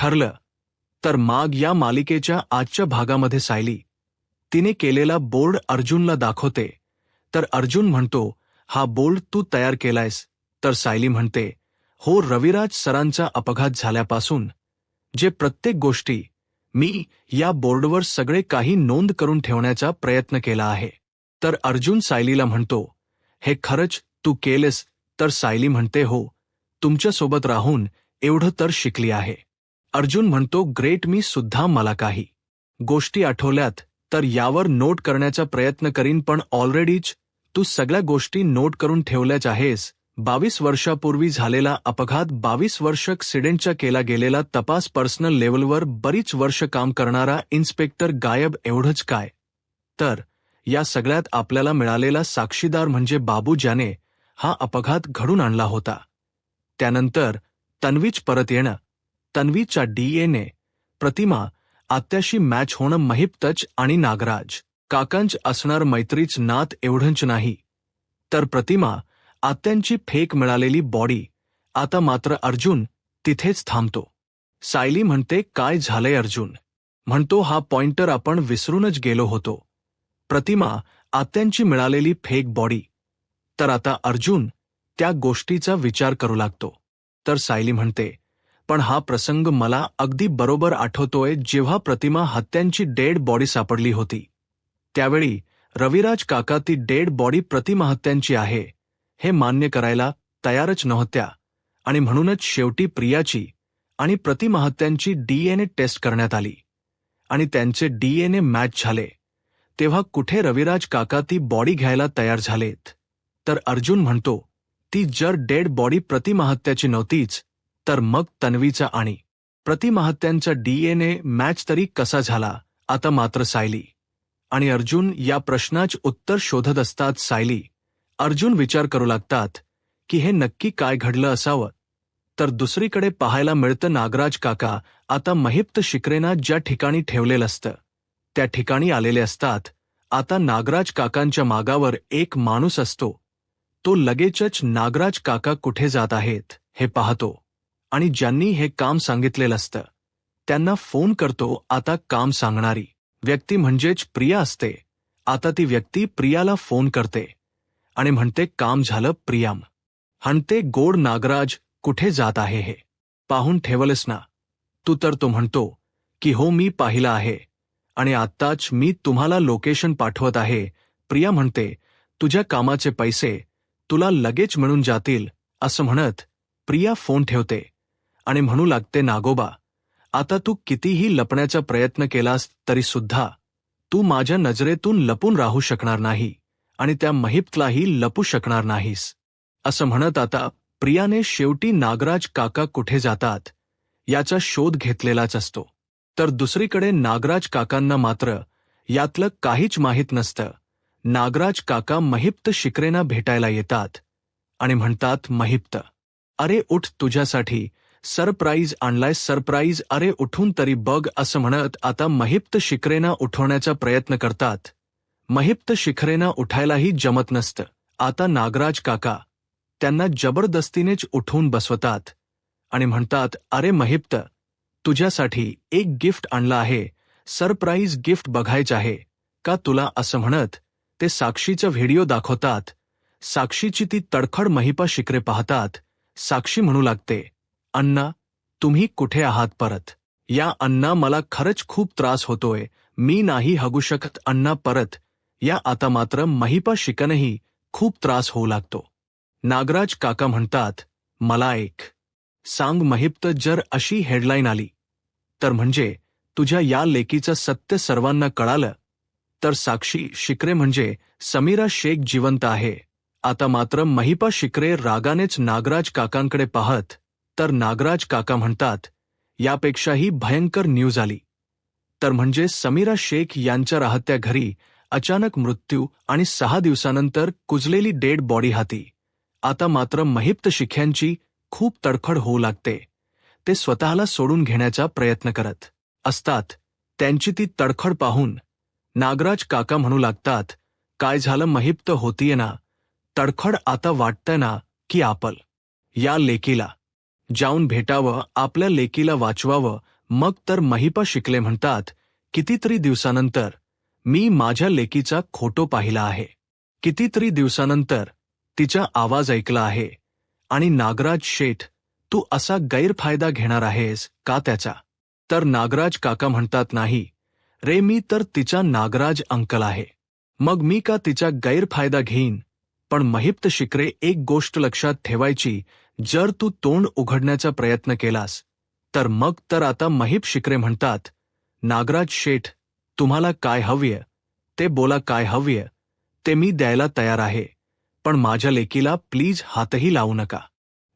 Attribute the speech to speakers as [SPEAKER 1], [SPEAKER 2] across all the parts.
[SPEAKER 1] ठरलं. तर माग या मालिकेच्या आजच्या भागामध्ये सायली तिने केलेला बोर्ड अर्जुनला दाखवते. तर अर्जुन म्हणतो, हा बोर्ड तू तयार केलायस? तर सायली म्हणते, हो, रविराज सरांचा अपघात झाल्यापासून जे प्रत्येक गोष्टी मी या बोर्डवर सगळे काही नोंद करून ठेवण्याचा प्रयत्न केला आहे. तर अर्जुन सायलीला म्हणतो, हे खरंच तू केलेस? तर सायली म्हणते, हो, तुमच्यासोबत राहून एवढं तर शिकली आहे. अर्जुन म्हणतो, ग्रेट, मी सुद्धा मला काही गोष्टी आठवल्यात तर यावर नोट करण्याचा प्रयत्न करीन, पण ऑलरेडीच तू सगळ्या गोष्टी नोट करून ठेवल्याच आहेस. 22 वर्षापूर्वी झालेला अपघात, 22 वर्ष ॲक्सिडेंटचा केला गेलेला तपास, पर्सनल लेव्हलवर बरीच वर्ष काम करणारा इन्स्पेक्टर गायब, एवढंच काय? तर या सगळ्यात आपल्याला मिळालेला साक्षीदार म्हणजे बाबू, ज्याने हा अपघात घडून आणला होता. त्यानंतर तन्वीच परत येणं, तन्वीचा DNA, प्रतिमा आत्याशी मॅच होणं, महिप्तच आणि नागराज काकांच असणार मैत्रीच नात, एवढंच नाही तर प्रतिमा आत्यांची फेक मिळालेली बॉडी. आता मात्र अर्जुन तिथेच थांबतो. सायली म्हणते, काय झालंय? अर्जुन म्हणतो, हा पॉइंटर आपण विसरूनच गेलो होतो. प्रतिमा आत्यांची मिळालेली फेक बॉडी. तर आता अर्जुन त्या गोष्टीचा विचार करू लागतो. तर सायली म्हणते, पण हा प्रसंग मला अगदी बरोबर आठवतोय, जेव्हा प्रतिमा हत्यांची डेड बॉडी सापडली होती. त्यावेळी रविराज काका ती डेड बॉडी प्रतिमा हत्यांची आहे हे मान्य करायला तयारच नव्हत्या, आणि म्हणूनच शेवटी प्रियाची आणि प्रतिमा हत्यांची DNA टेस्ट करण्यात आली आणि त्यांचे DNA मॅच झाले. तेव्हा कुठे रविराज काका ती बॉडी घ्यायला तयार झालेत? तर अर्जुन म्हणतो, ती जर डेड बॉडी प्रतिमा हत्याची नव्हतीच तर मग तन्वीचा आणि प्रतिमा हत्यांचा DNA मॅच तरी कसा झाला? आता मात्र सायली आणि अर्जुन या प्रश्नाचं उत्तर शोधत असतात. सायली अर्जुन विचार करू लागतात की हे नक्की काय घडलं असावं. तर दुसरीकडे पाहायला मिळतं, नागराज काका आता महिप्त शिकरेना ज्या ठिकाणी ठेवलेलं असतं त्या ठिकाणी आलेले असतात. आता नागराज काकांच्या मागावर एक माणूस असतो. तो लगेचच नागराज काका कुठे जात आहेत हे पाहतो आणि ज्यांनी हे काम सांगितलेलं असतं त्यांना फोन करतो. आता काम सांगणारी व्यक्ती म्हणजेच प्रिया असते. आता ती व्यक्ती प्रियाला फोन करते आणि म्हणते, काम झालं. प्रिया म्हणते, गोड, नागराज कुठे जात आहे हे पाहून ठेवलंस ना तू? तर तो म्हणतो की हो, मी पाहिलं आहे आणि आत्ताच मी तुम्हाला लोकेशन पाठवत आहे. प्रिया म्हणते, तुझ्या कामाचे पैसे तुला लगेच मिळून जातील. असं म्हणत प्रिया फोन ठेवते आणि म्हणू लागते, नागोबा, आता तू कितीही लपण्याचा प्रयत्न केलास तरी सुद्धा तू माझ्या नजरेतून लपून राहू शकणार नाही आणि त्या महिप्तलाही लपू शकणार नाहीस. असं म्हणत आता प्रियाने शेवटी नागराज काका कुठे जातात याचा शोध घेतलेलाच असतो. तर दुसरीकडे नागराज काकांना मात्र यातलं काहीच माहीत नसतं. नागराज काका महिप्त शिकरेना भेटायला येतात आणि म्हणतात, महिप्त, अरे उठ, तुझ्यासाठी सरप्राईज आणलाय. सरप्राईज? अरे उठून तरी बघ. असं म्हणत आता महिप्त शिकरेना उठवण्याचा प्रयत्न करतात. महिप्त शिखरेना उठायलाही जमत नसतं. आता नागराज काका त्यांना जबरदस्तीनेच उठवून बसवतात आणि म्हणतात, अरे महिप्त, तुझ्यासाठी एक गिफ्ट आणलं आहे. सरप्राईज गिफ्ट बघायचं आहे का तुला? असं म्हणत ते साक्षीचा व्हिडिओ दाखवतात. साक्षीची ती तडखड महिपा शिकरे पाहतात. साक्षी म्हणू लागते, अण्णा, तुम्ही कुठे आहात? परत या अण्णा, मला खरंच खूप त्रास होतोय, मी नाही हगू शकत. अण्णा परत या. आता मात्र महिपा शिकनही खूप त्रास होऊ लागतो. नागराज काका म्हणतात, मला एक सांग महिप्त, जर अशी हेडलाईन आली तर म्हणजे तुझ्या या लेकीचं सत्य सर्वांना कळालं तर साक्षी शिकरे म्हणजे समीरा शेख जिवंत आहे. आता मात्र महिपा शिकरे रागानेच नागराज काकांकडे पाहत तर नागराज काका म्हणतात, यापेक्षाही भयंकर न्यूज आली. तर म्हणजे समीरा शेख यांच्या राहत्या घरी अचानक मृत्यू आणि 6 दिवसानंतर कुजलेली डेड बॉडी हाती. आता मात्र महिप्त शिख्यांची खूप तडफड होऊ लागते. ते स्वतःला सोडून घेण्याचा प्रयत्न करत असतात. त्यांची ती तडफड पाहून नागराज काका म्हणू लागतात, काय झालं महिप्त? होतीये ना तडफड? आता वाटतंय ना की आपण या लेकीला जाऊन भेटावं, आपल्या लेकीला वाचवावं. मग तर महिपा शिकले म्हणतात, कितीतरी दिवसानंतर मी माझ्या लेकीचा खोटो पाहिला आहे. कितीतरी दिवसानंतर तिचा आवाज ऐकला आहे. आणि नागराज शेठ, तू असा गैरफायदा घेणार आहेस का त्याचा? तर नागराज काका म्हणतात, नाही रे, मी तर तिचा नागराज अंकल आहे. मग मी का तिचा गैरफायदा घेईन? पण महिप्त शिकरे, एक गोष्ट लक्षात ठेवायची, जर तू तोंड उघडण्याचा प्रयत्न केलास तर मग तर आता महिप शिकरे म्हणतात, नागराज शेठ, तुम्हाला काय हव्य ते बोला, काय हव्य ते मी द्यायला तयार आहे, पण माझ्या लेकीला प्लीज हातही लावू नका.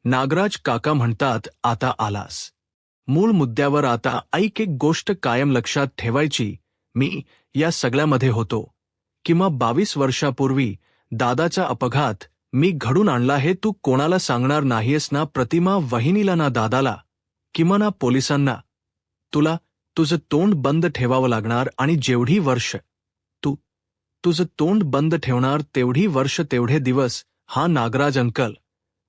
[SPEAKER 1] नागराज काका म्हणतात, आता आलास मूळ मुद्द्यावर. आता ऐक, एक गोष्ट कायम लक्षात ठेवायची, मी या सगळ्यामध्ये होतो. किंवा 22 वर्षापूर्वी दादाचा अपघात मी घडून आणला हे तू कोणाला सांगणार नाहीयेस ना? प्रतिमा वहिनीला, ना दादाला, किंवा ना पोलिसांना. तुला तुझं तोंड बंद ठेवावं लागणार. आणि जेवढी वर्ष तुझं तोंड बंद ठेवणार तेवढी वर्ष, तेवढे दिवस हा नागराज अंकल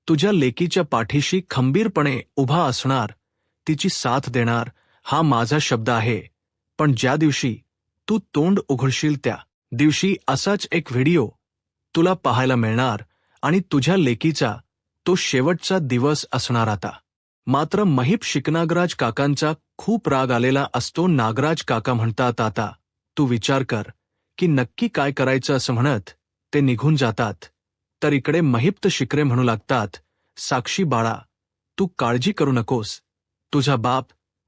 [SPEAKER 1] तुझ्या लेकीच्या पाठीशी खंबीरपणे उभा असणार, तिची साथ देणार, हा माझा शब्द आहे. पण ज्या दिवशी तू तोंड उघडशील त्या दिवशी असाच एक व्हिडिओ तुला पाहायला मिळणार आणि तुझ्या लेकीचा तो शेवटचा दिवस असणार. आता मात्र महिप शिकनागराज काकांचा खूप राग आलेला असतो. नागराज काका म्हणतात, आता तू विचार कर की नक्की काय करायचं, असं म्हणत ते निघून जातात. तर इकडे महिप्त शिकरे म्हणू लागतात, साक्षी बाळा, तू काळजी करू नकोस, तुझा बाप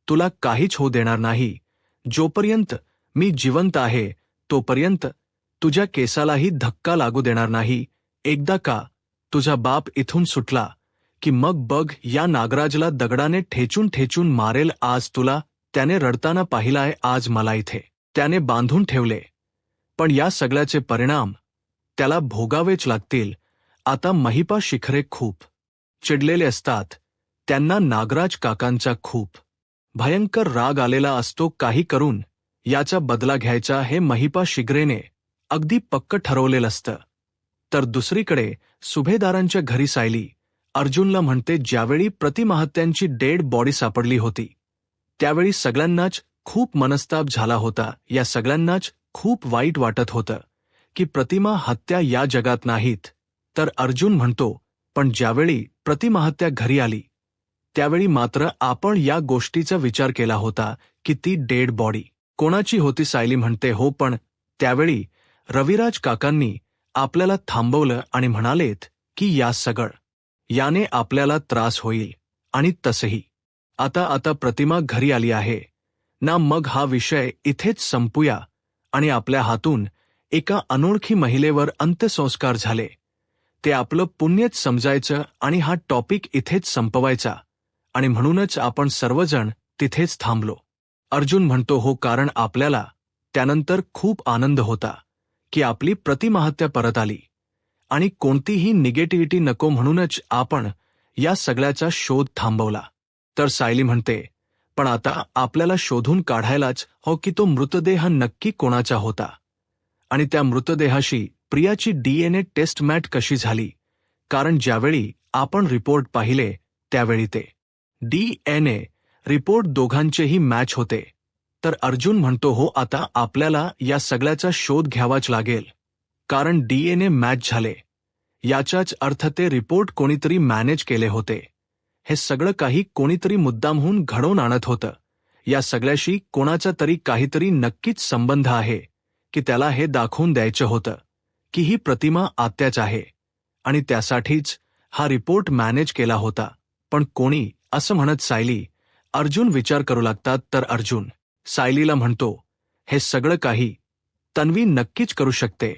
[SPEAKER 1] तुला काहीच होऊ देणार नाही. जोपर्यंत मी जिवंत आहे तोपर्यंत तुझ्या केसालाही धक्का लागू देणार नाही. एकदा का तुझा बाप इथून सुटला की मग बघ, या नागराजला दगडाने ठेचून ठेचून मारेल. आज तुला त्याने रडताना पाहिलाय, आज मला इथे त्याने बांधून ठेवले, पण या सगळ्याचे परिणाम त्याला भोगावेच लागतील. आता महिपा शिखरे खूप चिडलेले असतात. त्यांना नागराज काकांचा खूप भयंकर राग आलेला असतो. काही करून याचा बदला घ्यायचा हे महिपा शिखरेने अगदी पक्क ठरवलेलं असतं. तर दुसरीकडे सुभेदारांच्या घरी सायली अर्जुनला म्हणते, ज्यावेळी प्रतिमाहत्यांची डेड बॉडी सापडली होती त्यावेळी सगळ्यांनाच खूप मनस्ताप झाला होता. या सगळ्यांनाच खूप वाईट वाटत होतं की प्रतिमा हत्या या जगात नाहीत. तर अर्जुन म्हणतो, पण ज्यावेळी प्रतिमाहत्या घरी आली त्यावेळी मात्र आपण या गोष्टीचा विचार केला होता की ती डेड बॉडी कोणाची होती. सायली म्हणते, हो, पण त्यावेळी रविराज काकांनी आपल्याला थांबवलं आणि म्हणालेत की याने आपल्याला त्रास होईल. आणि तसंही आता प्रतिमा घरी आली आहे ना, मग हा विषय इथेच संपूया आणि आपल्या हातून एका अनोळखी महिलेवर अंत्यसंस्कार झाले ते आपलं पुण्यच समजायचं आणि हा टॉपिक इथेच संपवायचा. आणि म्हणूनच आपण सर्वजण तिथेच थांबलो. अर्जुन म्हणतो, हो, कारण आपल्याला त्यानंतर खूप आनंद होता की आपली प्रतिमाहत्या परत आली आणि कोणतीही निगेटिव्हिटी नको, म्हणूनच आपण या सगळ्याचा शोध थांबवला. तर सायली म्हणते, पण आता आपल्याला शोधून काढायलाच हो की तो मृतदेह नक्की कोणाचा होता आणि त्या मृतदेहाशी प्रियाची DNA टेस्ट मॅच कशी झाली. कारण ज्यावेळी आपण रिपोर्ट पाहिले त्यावेळी ते DNA रिपोर्ट दोघांचेही मॅच होते. तर अर्जुन म्हणतो, हो, आता आपल्याला या सगळ्याचा शोध घ्यावाच लागेल, कारण DNA मॅच झाले याचाच अर्थ ते रिपोर्ट कोणीतरी मॅनेज केले होते. हे सगळं काही कोणीतरी मुद्दामहून घडवून आणत होतं. या सगळ्याशी कोणाचा तरी काहीतरी नक्कीच संबंध आहे की त्याला हे दाखवून द्यायचं होतं की ही प्रतिमा आत्याच आहे आणि त्यासाठीच हा रिपोर्ट मॅनेज केला होता. पण कोणी, असं म्हणत सायली अर्जुन विचार करू लागतात. तर अर्जुन सायलीला म्हणतो, हे सगळं काही तन्वी नक्कीच करू शकते,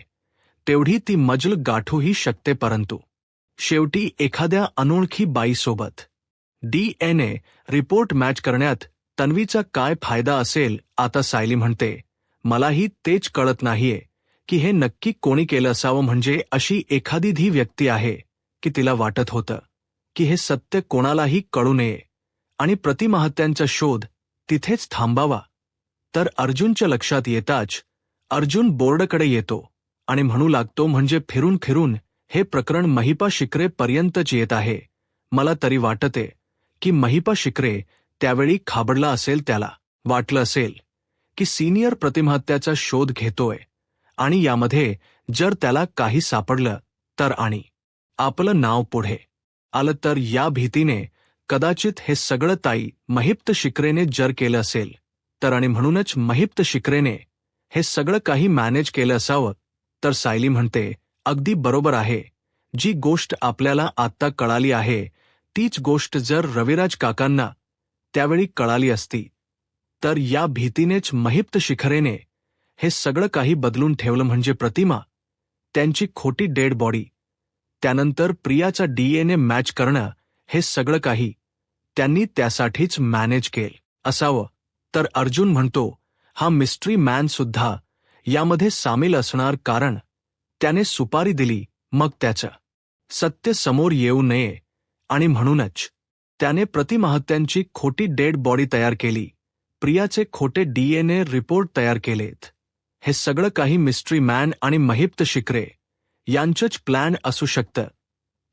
[SPEAKER 1] तेवढी ती मजल गाठूही शकते, परंतु शेवटी एखाद्या अनोळखी बाईसोबत DNA रिपोर्ट मॅच करण्यात तन्वीचा काय फायदा असेल. आता सायली म्हणते, मलाही तेच कळत नाहीये की हे नक्की कोणी केलं असावं. म्हणजे अशी एखादी व्यक्ती आहे की तिला वाटत होतं की हे सत्य कोणालाही कळू नये आणि प्रतिमाहत्यांचा शोध तिथेच थांबावा. तर अर्जुनच्या लक्षात येताच अर्जुन बोर्डकडे येतो आणि म्हणू लागतो, म्हणजे फिरून फिरून हे प्रकरण महिपा शिकरे पर्यंतच येत आहे. मला तरी वाटते की महिपा शिकरे त्यावेळी खाबडला असेल त्याला. वाटलं असेल की सिनियर प्रतिमाहत्याचा शोध घेतोय आणि यामध्ये जर त्याला काही सापडलं तर आणि आपलं नाव पुढे आलं तर या भीतीने कदाचित हे सगळं ताई महिप्त शिकरेने जर केलं असेल तर आणि म्हणूनच महिप्त शिकरेने हे सगळं काही मॅनेज केलं असावं. तर सायली म्हणते अगदी बरोबर आहे. जी गोष्ट आपल्याला आत्ता कळाली आहे तीच गोष्ट जर रविराज काकांना त्यावेळी कळाली असती तर या भीतीनेच महिप्त शिखरेने हे सगळं काही बदलून ठेवलं. म्हणजे प्रतिमा, त्यांची खोटी डेड बॉडी, त्यानंतर प्रियाचा DNA मॅच करणं, हे सगळं काही त्यांनी त्यासाठीच मॅनेज केलं असावं. तर अर्जुन म्हणतो हा मिस्ट्री मॅन सुद्धा यामध्ये सामील असणार, कारण त्याने सुपारी दिली मग त्याचं सत्य समोर येऊ नये आणि म्हणूनच त्याने प्रतिमाहत्यांची खोटी डेड बॉडी तयार केली, प्रियाचे खोटे DNA रिपोर्ट तयार केलेत. हे सगळं काही मिस्ट्री मॅन आणि महिप्त शिकरे यांचंच प्लॅन असू शकतं.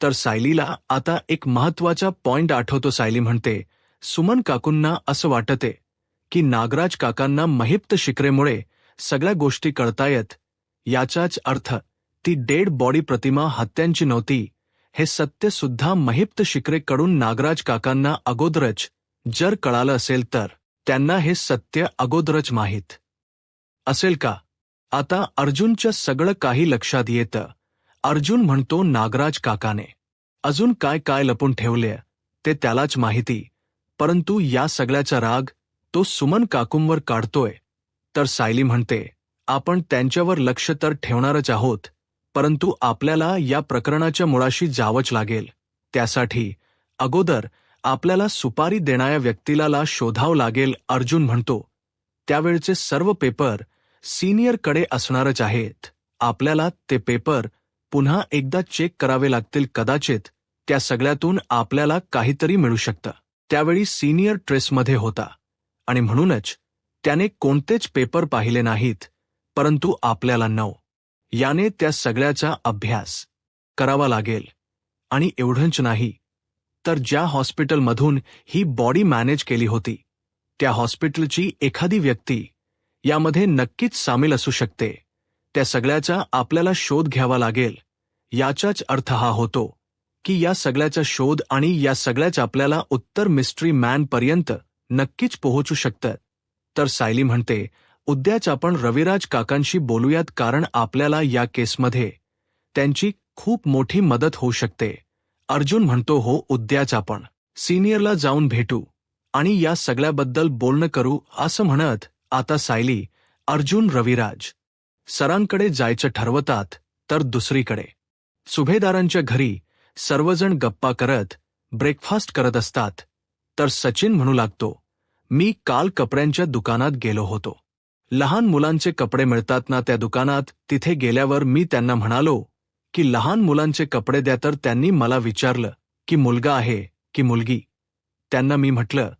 [SPEAKER 1] तर सायलीला आता एक महत्त्वाचा पॉइंट आठवतो. सायली म्हणते सुमन काकूंना असं वाटते की नागराज काकांना महिप्त शिकरेमुळे सगळ्या गोष्टी कळतायत. याचाच अर्थ ती डेड बॉडी प्रतिमा हत्यांची नव्हती हे सत्य सुद्धा महिप्त शिकरेकडून नागराज काकांना अगोदरच जर कळालं असेल तर त्यांना हे सत्य अगोदरच माहीत असेल का? आता अर्जुनच्या सगळं काही लक्षात येतं. अर्जुन म्हणतो नागराज काकाने अजून काय काय लपून ठेवले ते त्यालाच माहिती, परंतु या सगळ्याचा राग तो सुमन काकूंवर काढतोय. तर सायली म्हणते आपण त्यांच्यावर लक्ष तर ठेवणारच आहोत, परंतु आपल्याला या प्रकरणाच्या मुळाशी जावंच लागेल. त्यासाठी अगोदर आपल्याला सुपारी देणाऱ्या व्यक्तीला शोधावं लागेल. अर्जुन म्हणतो त्यावेळचे सर्व पेपर सिनियरकडे असणारच आहेत. आपल्याला ते पेपर पुन्हा एकदा चेक करावे लागतील. कदाचित त्या सगळ्यातून आपल्याला काहीतरी मिळू शकतं. त्यावेळी सिनियर ट्रेसमध्ये होता आणि म्हणूनच त्याने कोणतेच पेपर पाहिले नाहीत, परंतु आपल्याला याने त्या सगळ्याचा अभ्यास करावा लागेल. आणि एवढंच नाही तर ज्या हॉस्पिटलमधून ही बॉडी मॅनेज केली होती त्या हॉस्पिटलची एखादी व्यक्ती यामध्ये नक्कीच सामील असू शकते. त्या सगळ्याचा आपल्याला शोध घ्यावा लागेल. याचाच अर्थ हा होतो की या सगळ्याचा शोध आणि या सगळ्याच आपल्याला उत्तर मिस्ट्री मॅन पर्यंत नक्कीच पोहोचू शकतं. तर सायली म्हणते उद्याच आपण रविराज काकांशी बोलूयात, कारण आपल्याला या केसमध्ये त्यांची खूप मोठी मदत होऊ शकते. अर्जुन म्हणतो हो, उद्याच आपण सिनियरला जाऊन भेटू आणि या सगळ्याबद्दल बोलणं करू. असं म्हणत आता सायली, अर्जुन रविराज सरांकडे जायचं ठरवतात. तर दुसरीकडे सुभेदारांच्या घरी सर्वजण गप्पा करत ब्रेकफास्ट करत असतात. तर सचिन म्हणू लागतो मी काल कपड्यांच्या दुकानात गेलो होतो. लहान मुलांचे कपडे मिळतात ना त्या दुकानात. तिथे गेल्यावर मी त्यांना म्हणालो की लहान मुलांचे कपडे द्या, तर त्यांनी मला विचारलं की मुलगा आहे की मुलगी. त्यांना मी म्हटलं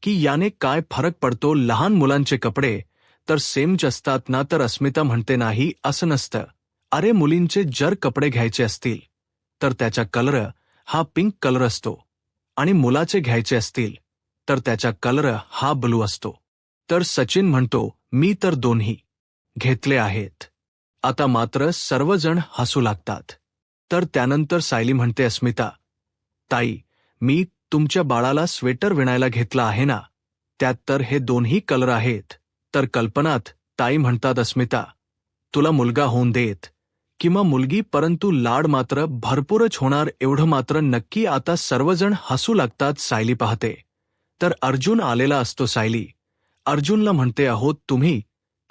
[SPEAKER 1] की याने काय फरक पडतो, लहान मुलांचे कपडे तर सेमच असतात ना. तर अस्मिता म्हणते नाही, असं नसतं. अरे मुलींचे जर कपडे घ्यायचे असतील तर त्याचा कलर हा पिंक कलर असतो आणि मुलाचे घ्यायचे असतील तर त्याचा कलर हा ब्लू असतो. तर सचिन म्हणतो मी तर दोन्ही घेतले आहेत. आता मात्र सर्वजण हसू लागतात. तर त्यानंतर सायली म्हणते अस्मिता ताई, मी तुमच्या बाळाला स्वेटर विणायला घेतला आहे ना, त्यात तर हे दोन्ही कलर आहेत. तर कल्पनात ताई म्हणतात अस्मिता तुला मुलगा होऊन देत किंवा मुलगी, परंतु लाड मात्र भरपूरच होणार एवढं मात्र नक्की. आता सर्वजण हसू लागतात. सायली पाहते तर अर्जुन आलेला असतो. सायली अर्जुनला म्हणते आहोत तुम्ही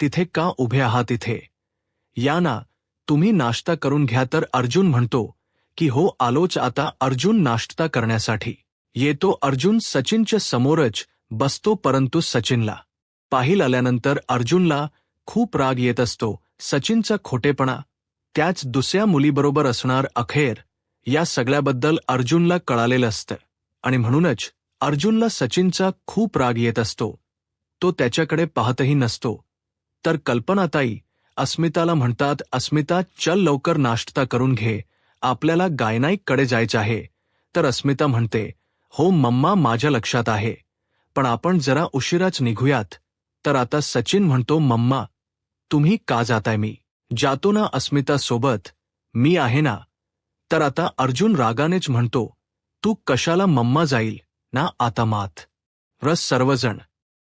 [SPEAKER 1] तिथे का उभे आहात, इथे या ना, तुम्ही नाश्ता करून घ्या. तर अर्जुन म्हणतो की हो आलोच. आता अर्जुन नाश्ता करण्यासाठी येतो. अर्जुन सचिनच्या समोरच बसतो, परंतु सचिनला पाहिलं आल्यानंतर अर्जुनला खूप राग येत असतो. सचिनचा खोटेपणा, त्याच दुसऱ्या मुलीबरोबर असणार. अखेर या सगळ्याबद्दल अर्जुनला कळालेलं असतं आणि म्हणूनच अर्जुनला सचिनचा खूप राग येत असतो. तो त्याच्याकडे पाहतही नसतो. तर कल्पनाताई अस्मिताला म्हणतात अस्मिता चल लवकर नाश्ता करून घे, आपल्याला गायनाईकडे जायचं आहे. तर अस्मिता म्हणते हो मम्मा माझ्या लक्षात आहे, पण आपण जरा उशिराच निघूयात. तर आता सचिन म्हणतो, मम्मा तुम्ही का जाताय? मी जातो ना अस्मिता सोबत, मी आहे ना. तर आता अर्जुन रागानेच म्हणतो, तू कशाला? मम्मा जाईल ना आता मात. सर्वजण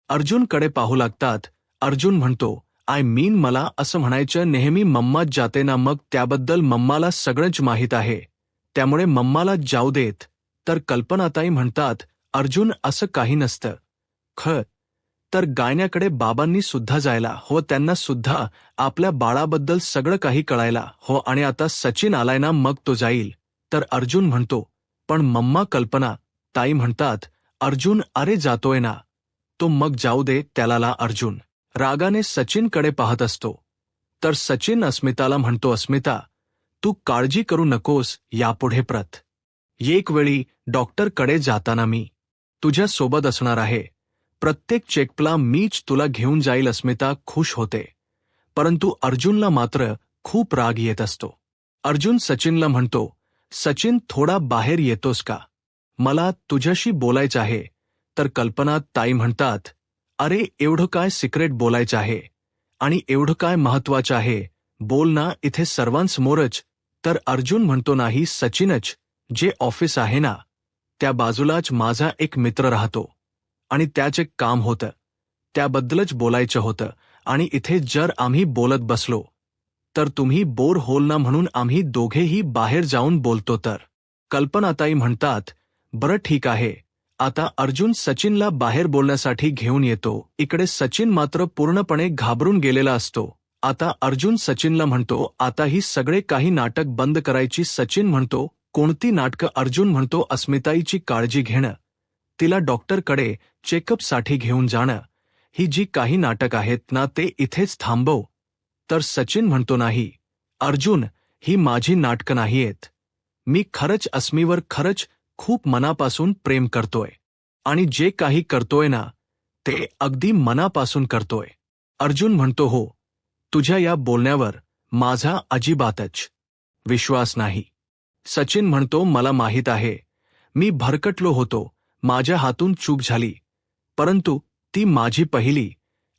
[SPEAKER 1] अर्जुनकडे पाहू लागतात. अर्जुन म्हणतो, आय मीन मला असं म्हणायचं नेहमी मम्माच जाते ना, मग त्याबद्दल मम्माला सगळंच माहीत आहे, त्यामुळे मम्माला जाऊ देत. तर कल्पनाताई म्हणतात, अर्जुन असं काही नसतं. तर गायण्याकडे बाबांनी सुद्धा जायला हो, त्यांना सुद्धा आपल्या बाळाबद्दल सगळं काही कळायला हो, आणि आता सचिन आलाय ना मग तो जाईल. तर अर्जुन म्हणतो, पण मम्मा. कल्पना ताई म्हणतात, अर्जुन अरे जातोय ना तो, मग जाऊ दे त्याला ला. अर्जुन रागाने सचिनकडे पाहत असतो. तर सचिन अस्मिताला म्हणतो, अस्मिता तू काळजी करू नकोस, यापुढे एक वेळी डॉक्टरकडे जाताना मी तुझ्या सोबत असणार आहे. प्रत्येक चेकअपला मीच तुला घेऊन जाईल. अस्मिता खुश होते, परंतु अर्जुनला मात्र खूप राग येत असतो. अर्जुन सचिनला म्हणतो, सचिन थोडा बाहेर येतोस का? मला तुझ्याशी बोलायचं आहे. तर कल्पना ताई म्हणतात, अरे एवढं काय सिक्रेट बोलायचं आहे आणि एवढं काय महत्वाचं आहे, बोल ना इथे सर्वांसमोरच. तर अर्जुन म्हणतो, नाही सचिनच, जे ऑफिस आहे ना त्या बाजूलाच माझा एक मित्र राहतो आणि त्याचे काम होतं, त्याबद्दलच बोलायचं होतं. आणि इथे जर आम्ही बोलत बसलो तर तुम्ही बोर होल ना, म्हणून आम्ही दोघेही बाहेर जाऊन बोलतो. तर कल्पनाताई म्हणतात, बरं ठीक आहे. आता अर्जुन सचिनला बाहेर बोलण्यासाठी घेऊन येतो. इकडे सचिन मात्र पूर्णपणे घाबरून गेलेला असतो. आता अर्जुन सचिनला म्हणतो, आता ही सगळे काही नाटक बंद करायची. सचिन म्हणतो, कोणती नाटकं? अर्जुन म्हणतो, अस्मिताईची काळजी घेणं, तिला डॉक्टरकडे चेकअपसाठी घेऊन जाणं, ही जी काही नाटक आहेत ना ते इथेच थांबव. तर सचिन म्हणतो, नाही अर्जुन, ही माझी नाटकं नाहीयेत. मी खरंच अस्मीवर खरंच खूप मनापासून प्रेम करतोय आणि जे काही करतोय ना ते अगदी मनापासून करतोय. अर्जुन म्हणतो, हो, तुझ्या या बोलण्यावर माझा अजिबातच विश्वास नाही. सचिन म्हणतो, मला माहीत आहे, मी भरकटलो होतो, माझ्या हातून चूक झाली, परंतु ती माझी पहिली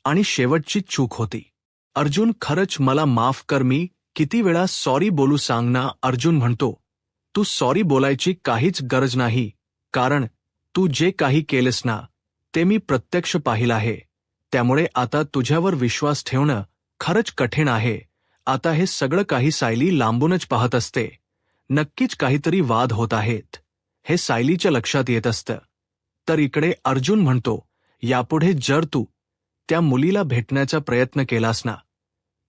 [SPEAKER 1] आणि शेवटची चूक होती. अर्जुन खरंच मला माफ कर, मी किती वेळा सॉरी बोलू सांग ना. अर्जुन म्हणतो, तू सॉरी बोलायची काहीच गरज नाही, कारण तू जे काही केलेस ना ते मी प्रत्यक्ष पाहिलं आहे, त्यामुळे आता तुझ्यावर विश्वास ठेवणं खरंच कठीण आहे. आता हे सगळं काही सायली लांबूनच पाहत असते. नक्कीच काहीतरी वाद होत आहेत, हे सायलीच्या लक्षात येत असतं. तर इकडे अर्जुन म्हणतो, यापुढे जर तू त्या मुलीला भेटण्याचा प्रयत्न केलास ना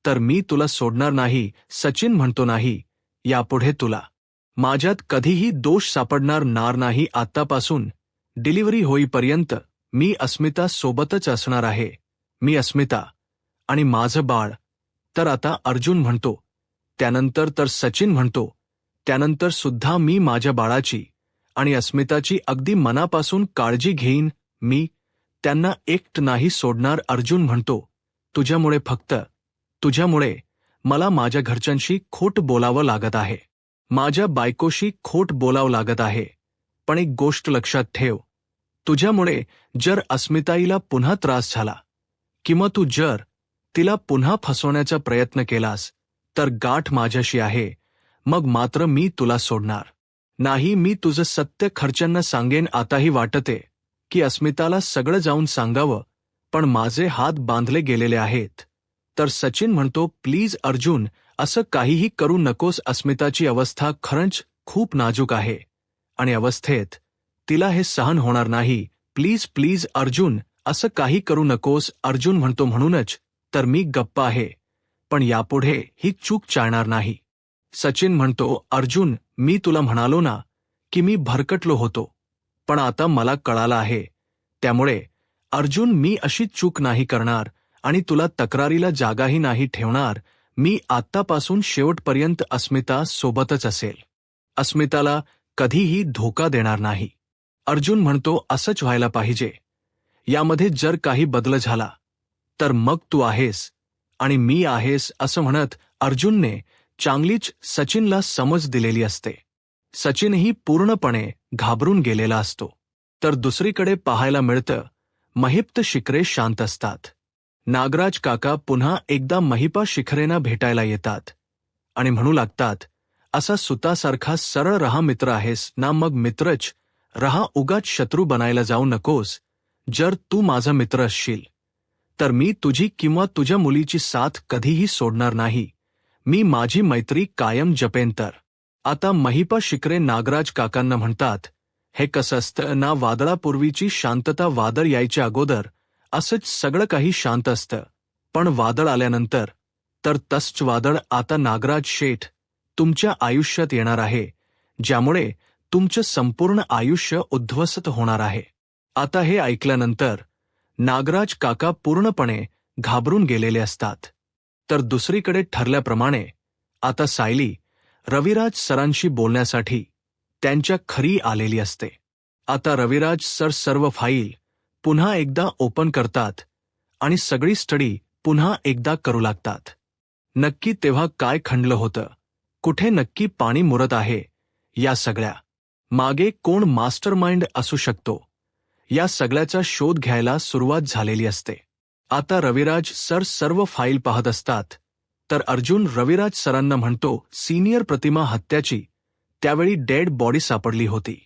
[SPEAKER 1] तर मी तुला सोडणार नाही. सचिन म्हणतो, नाही, यापुढे तुला माझ्यात कधीही दोष सापडणार नाही. आतापासून डिलिव्हरी होईपर्यंत मी अस्मिता सोबतच असणार आहे, मी अस्मिता आणि माझं बाळ. तर आता अर्जुन म्हणतो, त्यानंतर तर सचिन म्हणतो, त्यानंतर सुद्धा मी माझ्या बाळाची आणि अस्मिताची अगदी मनापासून काळजी घेईन. मी त्यांना एकटं नाही सोडणार. अर्जुन म्हणतो, तुझ्यामुळे, फक्त तुझ्यामुळे मला माझ्या घरच्यांशी खोट बोलावं लागत आहे, माझ्या बायकोशी खोट बोलावं लागत आहे. पण एक गोष्ट लक्षात ठेव, तुझ्यामुळे जर अस्मिताईला पुन्हा त्रास झाला किंवा तू जर तिला पुन्हा फसवण्याचा प्रयत्न केलास तर गाठ माझ्याशी आहे, मग मात्र मी तुला सोडणार नाही. मी तुझं सत्य घरच्यांना सांगेन. आताही वाटते की अस्मिताला सगळं जाऊन सांगावं, पण माझे हात बांधले गेलेले आहेत. तर सचिन म्हणतो, प्लीज अर्जुन, असं काहीही करू नकोस. अस्मिताची अवस्था खरंच खूप नाजूक आहे आणि अवस्थेत तिला हे सहन होणार नाही. प्लीज प्लीज अर्जुन, असं काही करू नकोस. अर्जुन म्हणतो, म्हणूनच तर मी गप्प आहे, पण यापुढे ही चूक चालणार नाही. सचिन म्हणतो, अर्जुन, मी तुला म्हणालो ना की मी भरकटलो होतो, पण आता मला कळालं आहे, त्यामुळे अर्जुन मी अशी चूक नाही करणार आणि तुला तक्रारीला जागाही नाही ठेवणार. मी आत्तापासून शेवटपर्यंत अस्मिता सोबतच असेल, अस्मिताला कधीही धोका देणार नाही. अर्जुन म्हणतो, असंच व्हायला पाहिजे. यामध्ये जर काही बदल झाला तर मग तू आहेस आणि मी आहेस. असं म्हणत अर्जुनने चांगलीच सचिनला समज दिलेली असते. सचिनही पूर्णपणे घाबरून गेलेला असतो. तर दुसरीकडे पाहायला मिळतं, महिप्त शिकरे शांत असतात. नागराज काका पुन्हा एकदा महिपा शिखरेंना भेटायला येतात आणि म्हणू लागतात, असा सुतासारखा सरळ रहा मित्र आहेस ना, मग मित्रच रहा, उगाच शत्रू बनायला जाऊ नकोस. जर तू माझा मित्र असशील तर मी तुझी किंवा तुझ्या मुलीची साथ कधीही सोडणार नाही. मी माझी मैत्री कायम जपेन. तर आता महिपा शिखरे नागराज काकांना म्हणतात, हे कसं असतं ना, वादळापूर्वीची शांतता वादळ यायच्या अगोदर असंच सगळं काही शांत असतं, पण वादळ आल्यानंतर तर तसंच वादळ आता नागराज शेठ तुमच्या आयुष्यात येणार आहे, ज्यामुळे तुमचं संपूर्ण आयुष्य उद्ध्वस्त होणार आहे. आता हे ऐकल्यानंतर नागराज काका पूर्णपणे घाबरून गेलेले असतात. तर दुसरीकडे ठरल्याप्रमाणे आता सायली रविराज सरांशी बोलण्यासाठी त्यांच्या घरी आलेली असते. आता रविराज सर सर्व फाईल पुन्हा एकदा ओपन करतात आणि सगळी स्टडी पुन्हा एकदा करू लागतात. नक्की तेव्हा काय खंडलं होतं, कुठे नक्की पाणी मुरत आहे, या सगळ्या मागे कोण मास्टरमाइंड असू शकतो, या सगळ्याचा शोध घ्यायला सुरुवात झालेली असते. आता रविराज सर सर्व फाईल पाहत असतात तर अर्जुन रविराज सरांना म्हणतो, सीनियर प्रतिमा हत्याची त्यावेळी डेड बॉडी सापडली होती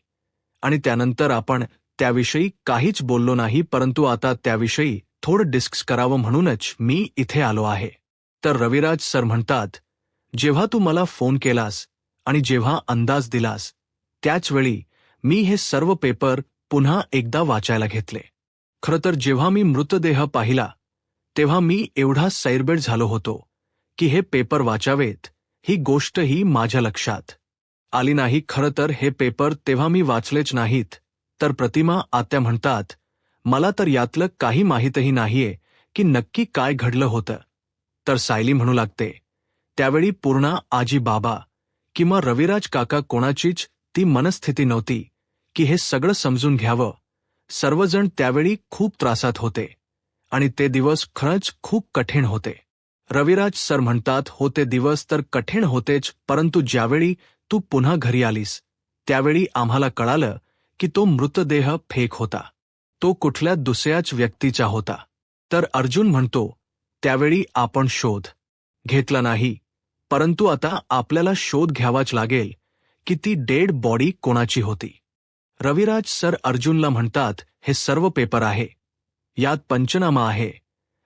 [SPEAKER 1] आणि त्यानंतर आपण त्याविषयी काहीच बोललो नाही, परंतु आता त्याविषयी थोडं डिस्कस करावं म्हणूनच मी इथे आलो आहे. तर रविराज सर म्हणतात, जेव्हा तू मला फोन केलास आणि जेव्हा अंदाज दिलास त्याचवेळी मी हे सर्व पेपर पुन्हा एकदा वाचायला घेतले. खरं तर जेव्हा मी मृतदेह पाहिला तेव्हा मी एवढा सैरबेट झालो होतो की हे पेपर वाचावेत ही गोष्टही माझ्या लक्षात आली नाही. खरं तर हे पेपर तेव्हा मी वाचलेच नाहीत. तर प्रतिमा आत्या म्हणतात, मला तर यातलं काही माहीतही नाहीये की नक्की काय घडलं होतं. तर सायली म्हणू लागते, त्यावेळी पूर्णा आजी बाबा किंवा रविराज काका कोणाचीच ती मनस्थिती नव्हती की हे सगळं समजून घ्यावं. सर्वजण त्यावेळी खूप त्रासात होते आणि ते दिवस खरंच खूप कठीण होते. रविराज सर म्हणतात, हो ते दिवस तर कठीण होतेच, परंतु ज्यावेळी तू पुन्हा घरी आलीस त्यावेळी आम्हाला कळालं की तो मृतदेह फेक होता, तो कुठल्या दुसऱ्याच व्यक्तीचा होता. तर अर्जुन म्हणतो, त्यावेळी आपण शोध घेतला नाही, परंतु आता आपल्याला शोध घ्यावाच लागेल की ती डेड बॉडी कोणाची होती. रविराज सर अर्जुनला म्हणतात, हे सर्व पेपर आहे, यात पंचनामा आहे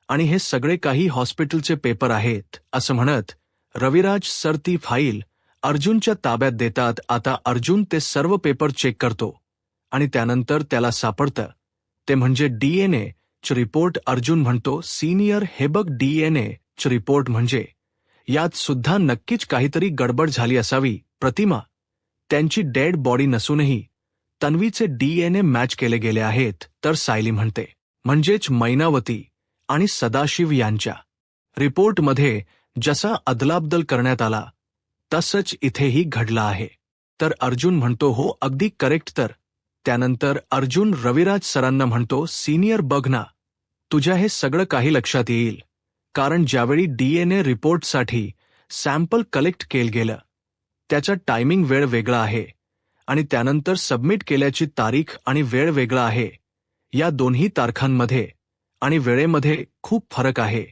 [SPEAKER 1] आणि हे सगळे काही हॉस्पिटलचे पेपर आहेत. असं म्हणत रविराज सर ती फाईल अर्जुनच्या ताब्यात देतात. आता अर्जुन ते सर्व पेपर चेक करतो आणि त्यानंतर त्याला सापडतं ते म्हणजे DNA च रिपोर्ट. अर्जुन म्हणतो, सीनियर हे बघ DNA च रिपोर्ट म्हणजे यात सुद्धा नक्कीच काहीतरी गडबड झाली असावी. प्रतिमा त्यांची डेड बॉडी नसूनही तन्वीचे DNA मॅच केले गेले आहेत. तर सायली म्हणते, म्हणजेच मैनावती आणि सदाशिव यांच्या रिपोर्टमध्ये जसा अदलाबदल करण्यात आला तसंच इथेही घडलं आहे. तर अर्जुन म्हणतो, हो अगदी करेक्ट. तर त्यानंतर अर्जुन रविराज सरांना म्हणतो, सीनियर बघ ना, तुझ्या हे सगळं काही लक्षात येईल, कारण ज्यावेळी DNA रिपोर्टसाठी सॅम्पल कलेक्ट केलं गेलं त्याचा टायमिंग वेळ वेगळा आहे आणि त्यानंतर सबमिट केल्याची तारीख आणि वेळ वेगळा आहे. या दोन्ही तारखांमध्ये आणि वेळेमध्ये खूप फरक आहे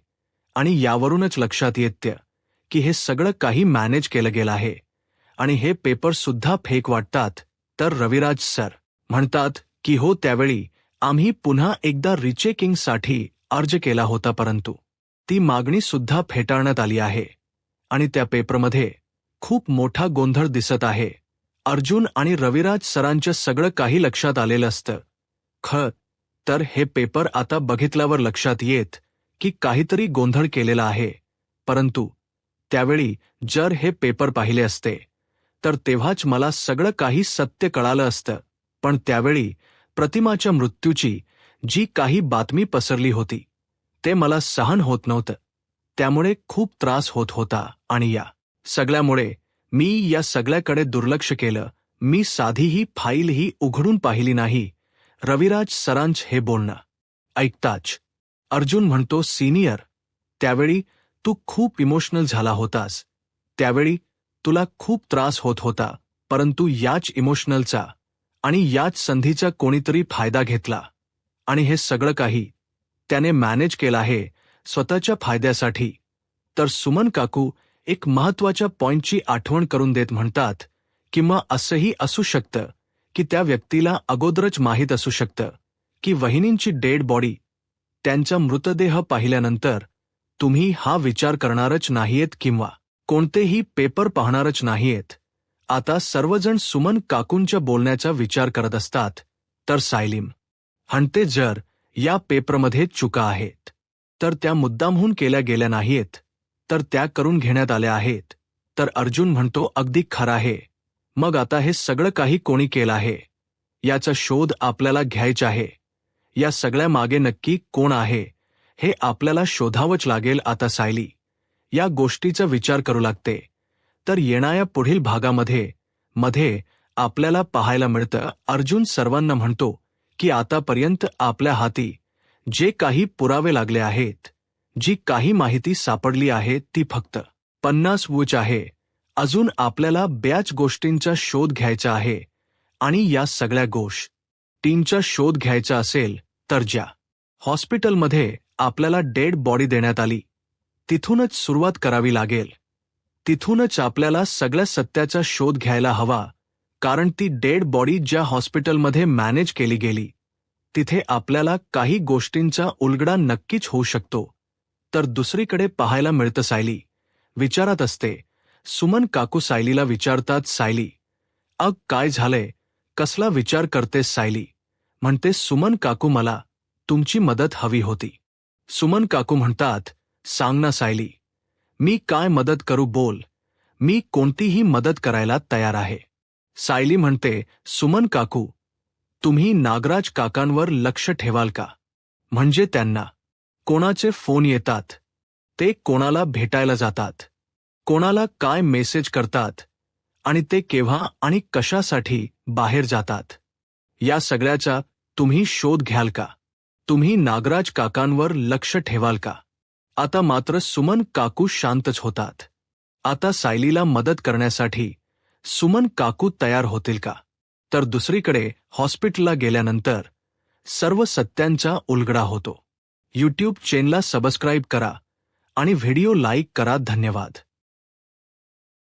[SPEAKER 1] आणि यावरूनच लक्षात येतं की हे सगळं काही मॅनेज केलं गेलं आहे आणि हे पेपर सुद्धा फेक वाटतात. तर रविराज सर म्हणतात की हो, त्यावेळी आम्ही पुन्हा एकदा रिचेकिंगसाठी अर्ज केला होता, परंतु ती मागणी सुद्धा फेटाळण्यात आली आहे आणि त्या पेपरमध्ये खूप मोठा गोंधळ दिसत आहे. अर्जुन आणि रविराज सरांचं सगळं काही लक्षात आलेलं असतं. खरं तर हे पेपर आता बघितल्यावर लक्षात येत की काहीतरी गोंधळ केलेला आहे, परंतु त्यावेळी जर हे पेपर पाहिले असते तर तेव्हाच मला सगळं काही सत्य कळालं असतं. पण त्यावेळी प्रतिमाच्या मृत्यूची जी काही बातमी पसरली होती ते मला सहन होत नव्हतं, त्यामुळे खूप त्रास होत होता आणि या सगळ्यामुळे मी या सगळ्याकडे दुर्लक्ष केलं. मी साधीही फाईलही उघडून पाहिली नाही. रविराज सरांच हे बोलणं ऐकताच अर्जुन म्हणतो, सीनियर त्यावेळी तू खूप इमोशनल झाला होतास, त्यावेळी तुला खूप त्रास होत होता, परंतु याच इमोशनलचा आणि याच संधीचा कोणीतरी फायदा घेतला आणि हे सगळं काही त्याने मॅनेज केलं आहे. स्वतःच्या फायद्यासाठी. तर सुमन काकू एक महत्त्वाच्या पॉइंटची आठवण करून देत म्हणतात, किंवा असंही असू शकतं की त्या व्यक्तीला अगोदरच माहीत असू शकतं की वहिनींची डेड बॉडी, त्यांचा मृतदेह पाहिल्यानंतर तुम्ही हा विचार करणारच नाहीयेत किंवा कोणतेही पेपर पाहणारच नाहीयेत. आता सर्वजण सुमन काकूंच्या बोलण्याचा विचार करत असतात. तर सायली म्हणते, जर या पेपरमध्ये चुका आहेत तर त्या मुद्दामहून केल्या गेल्या नाहीयेत, तर त्या करून घेण्यात आल्या आहेत. तर अर्जुन म्हणतो, अगदी खरं आहे. मग आता हे सगळं काही कोणी केलं आहे याचा शोध आपल्याला घ्यायचा आहे. या सगळ्या मागे नक्की कोण आहे हे आपल्याला शोधावंच लागेल. आता सायली या गोष्टीचा विचार करू लागते. तर येणाऱ्या पुढील भागामध्ये आपल्याला पाहायला मिळतं, अर्जुन सर्वांना म्हणतो की आतापर्यंत आपल्या हाती जे काही पुरावे लागले आहेत, जी काही माहिती सापडली आहे ती फक्त 50 वूच आहे. अजून आपल्याला बऱ्याच गोष्टींचा शोध घ्यायचा आहे. आणि या सगळ्या गोष्टींचा शोध घ्यायचा असेल तर ज्या हॉस्पिटलमध्ये आपल्याला डेड बॉडी देण्यात आली तिथूनच सुरुवात करावी लागेल. तिथूनच आपल्याला सगळ्या सत्याचा शोध घ्यायला हवा. कारण ती डेड बॉडी ज्या हॉस्पिटलमध्ये मॅनेज केली गेली तिथे आपल्याला काही गोष्टींचा उलगडा नक्कीच होऊ शकतो. तर दुसरीकडे पाहायला मिळतं, सायली विचारात असते. सुमन काकू सायलीला विचारतात, सायली अग काय झालंय, कसला विचार करतेस? सायली म्हणते, सुमन काकू मला तुमची मदत हवी होती. सुमन काकू म्हणतात, सांग ना सायली, मी काय मदत करू बोल, मी कोणतीही मदत करायला तयार आहे. सायली म्हणते, सुमन काकू तुम्ही नागराज काकांवर लक्ष ठेवाल का? म्हणजे त्यांना कोणाचे फोन येतात, ते कोणाला भेटायला जातात, कोणाला काय मेसेज करतात आणि ते केव्हा आणि कशासाठी बाहेर जातात, या सगळ्याचा तुम्ही शोध घ्याल का? तुम्ही नागराज काकांवर लक्ष ठेवाल का? आता मात्र सुमन काकू शांतच होतात. आता सायलीला मदत करण्यासाठी सुमन काकू तयार होतील का? तर दुसरीकडे हॉस्पिटलला गेल्यानंतर सर्व सत्यांचा उलगडा होतो. यूट्यूब चॅनलला सबस्क्राईब करा आणि व्हिडिओ लाईक करा. धन्यवाद.